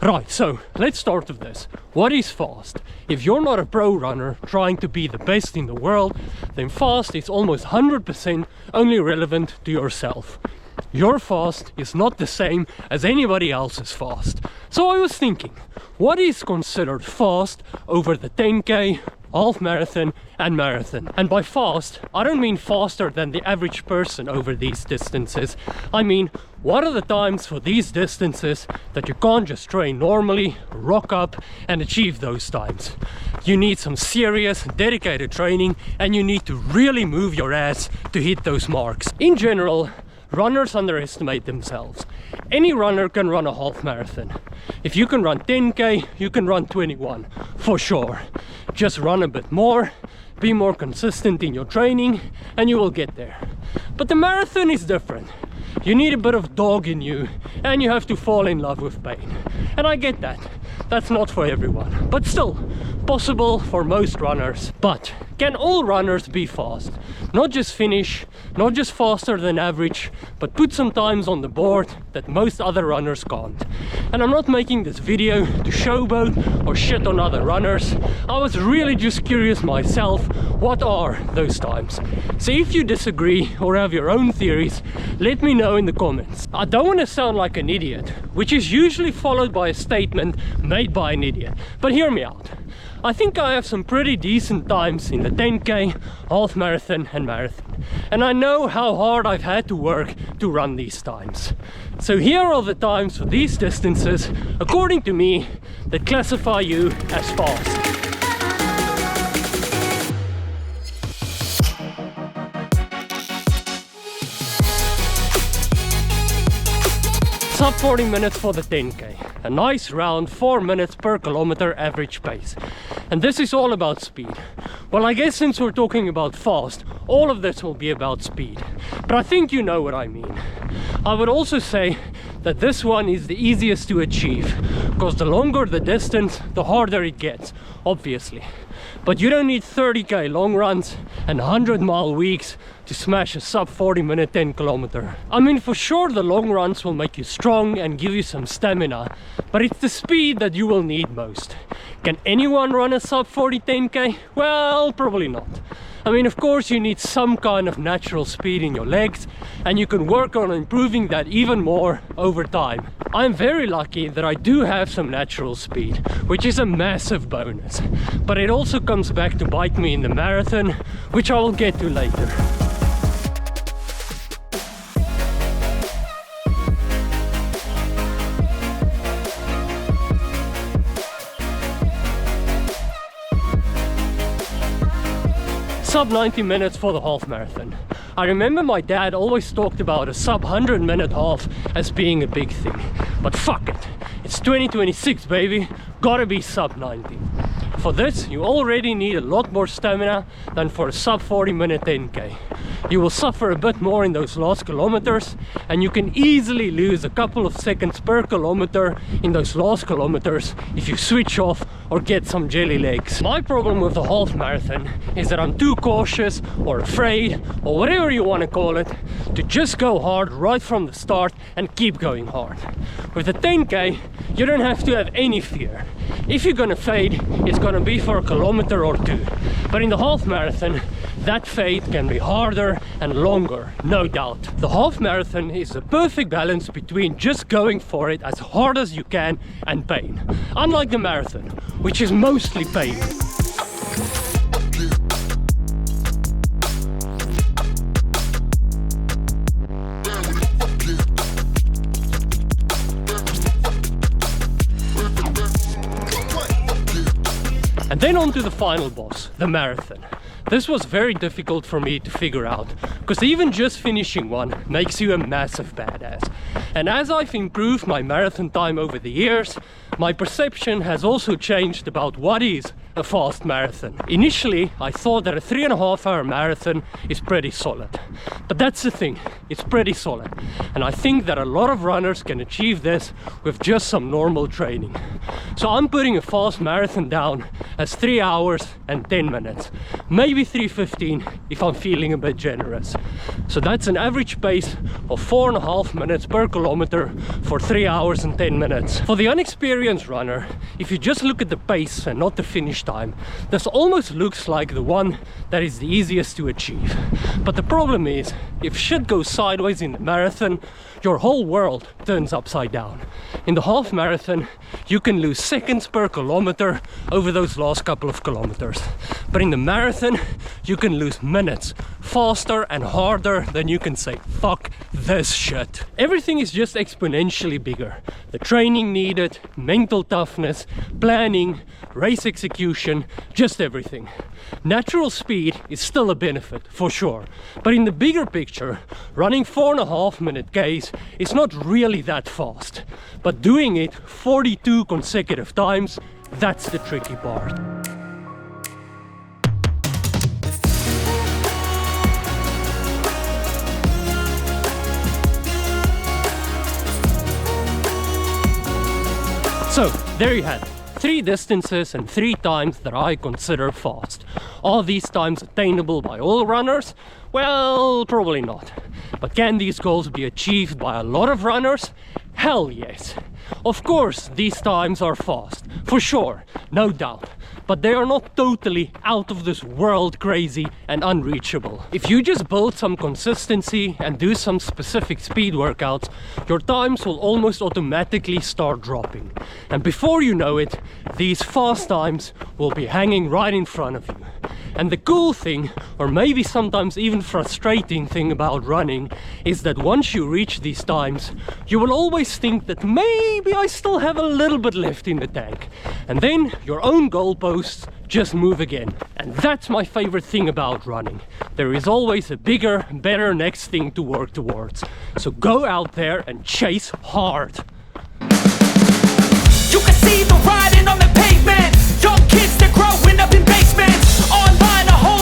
Right, so let's start with this. What is fast? If you're not a pro runner trying to be the best in the world, then fast is almost 100% only relevant to yourself. Your fast is not the same as anybody else's fast. So I was thinking, what is considered fast over the 10K, half marathon and marathon? And by fast, I don't mean faster than the average person over these distances. I mean, what are the times for these distances that you can't just train normally, rock up and achieve those times? You need some serious, dedicated training, and you need to really move your ass to hit those marks. In general, runners underestimate themselves. Any runner can run a half marathon. If you can run 10K, you can run 21, for sure. Just run a bit more, be more consistent in your training, and you will get there. But the marathon is different. You need a bit of dog in you, and you have to fall in love with pain. And I get that. That's not for everyone, but still possible for most runners. But can all runners be fast? Not just finish, not just faster than average, but put some times on the board that most other runners can't. And I'm not making this video to showboat or shit on other runners. I was really just curious myself, what are those times? So if you disagree or have your own theories, let me know in the comments. I don't want to sound like an idiot, which is usually followed by a statement made by an idiot, but hear me out. I think I have some pretty decent times in the 10K, half marathon and marathon. And I know how hard I've had to work to run these times. So here are the times for these distances, according to me, that classify you as fast. Sub 40 minutes for the 10K, a nice round 4 minutes per kilometer average pace. And this is all about speed. Well, I guess since we're talking about fast, all of this will be about speed. But I think you know what I mean. I would also say that this one is the easiest to achieve, because the longer the distance, the harder it gets, obviously. But you don't need 30K long runs and 100-mile weeks to smash a sub 40 minute 10 kilometer. I mean, for sure the long runs will make you strong and give you some stamina, but it's the speed that you will need most. Can anyone run a sub 40 10K? Well, probably not. I mean, of course you need some kind of natural speed in your legs, and you can work on improving that even more over time. I'm very lucky that I do have some natural speed, which is a massive bonus. But it also comes back to bite me in the marathon, which I will get to later. Sub 90 minutes for the half marathon. I remember my dad always talked about a sub 100 minute half as being a big thing. But fuck it, it's 2026 baby, gotta be sub 90. For this, you already need a lot more stamina than for a sub 40 minute 10K. You will suffer a bit more in those last kilometers, and you can easily lose a couple of seconds per kilometer in those last kilometers if you switch off or get some jelly legs. My problem with the half marathon is that I'm too cautious or afraid, or whatever you want to call it, to just go hard right from the start and keep going hard. With the 10K, you don't have to have any fear. If you're gonna fade, it's gonna be for a kilometer or two. But in the half marathon, that fade can be harder and longer, no doubt. The half marathon is the perfect balance between just going for it as hard as you can and pain. Unlike the marathon, which is mostly pain. And then on to the final boss, the marathon. This was very difficult for me to figure out, because even just finishing one makes you a massive badass. And as I've improved my marathon time over the years, my perception has also changed about what is a fast marathon. Initially, I thought that a 3.5-hour marathon is pretty solid. But that's the thing, it's pretty solid. And I think that a lot of runners can achieve this with just some normal training. So I'm putting a fast marathon down as 3 hours and 10 minutes. Maybe 3:15 if I'm feeling a bit generous. So that's an average pace of 4.5 minutes per kilometer for 3 hours and 10 minutes. For the unexperienced runner, if you just look at the pace and not the finish time, this almost looks like the one that is the easiest to achieve. But the problem is, if shit goes sideways in the marathon, your whole world turns upside down. In the half marathon, you can lose seconds per kilometer over those last couple of kilometers. But in the marathon, you can lose minutes faster and harder than you can say, fuck this shit. Everything is just exponentially bigger. The training needed, mental toughness, planning, race execution, just everything. Natural speed is still a benefit, for sure. But in the bigger picture, running 4.5 minute Ks is not really that fast. But doing it 42 consecutive times, that's the tricky part. So, there you have it. 3 distances and 3 times that I consider fast. Are these times attainable by all runners? Well, probably not. But can these goals be achieved by a lot of runners? Hell yes. Of course, these times are fast, for sure, no doubt. But they are not totally out of this world crazy and unreachable. If you just build some consistency and do some specific speed workouts, your times will almost automatically start dropping. And before you know it, these fast times will be hanging right in front of you. And the cool thing, or maybe sometimes even frustrating thing about running, is that once you reach these times, you will always think that maybe I still have a little bit left in the tank. And then your own goalposts just move again. And that's my favorite thing about running. There is always a bigger, better next thing to work towards. So go out there and chase hard.